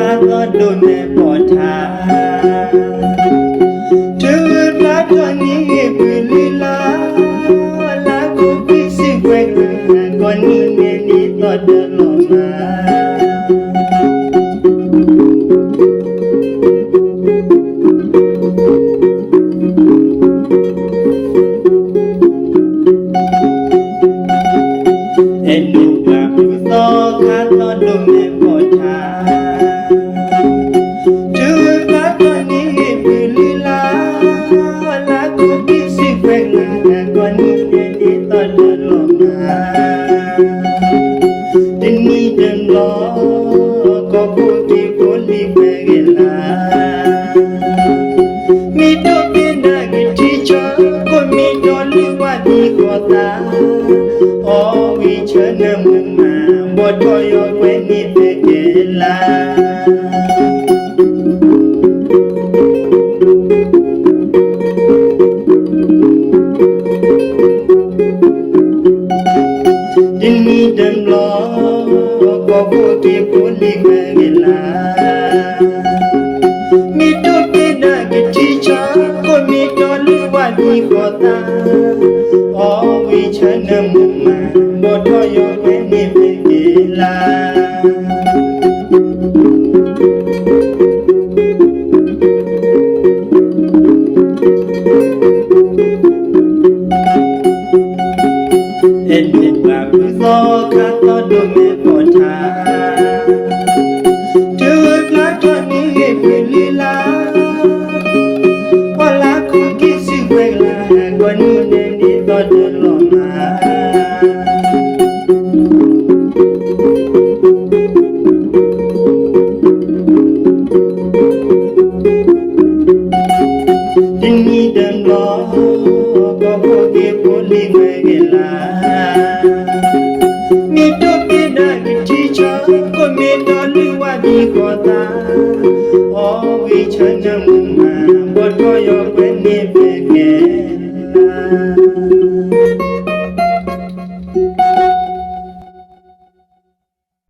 ข้าก็ดูแม่ปอดทาเธอรักคนนี้คือลีลาลักกูพิสิเวกก่อนนี้เนี่ยนี่ต่อเดินลงมาเอ็นดูปากดูโซ่ข้าก็ดูแม่ปอดทาเธอรักคนนี้คือลีลาลักกูพิสิเวกก่อนนี้เนี่ยนี่ต่อเดินลงมาDeni dem lo ko puti poli pegela mi to pinda ke chicha ko mi to liwa di kota o wi chana muma bo to yo kwe ni pegela Deni dem lo ko puti poli pegela mi to pinda ke chicha ko mi to liwa di kota o wi chana muma bo to yo kwe ni pegela Enu baku so kato do me pota Tu kato ni pelila Wala ku kisi wela Gwani neni todo loma Dini dem lo Koko ki poli megela Mi to pida ki chicha Ko mi to liwa di kota O wi chana muma Boto yo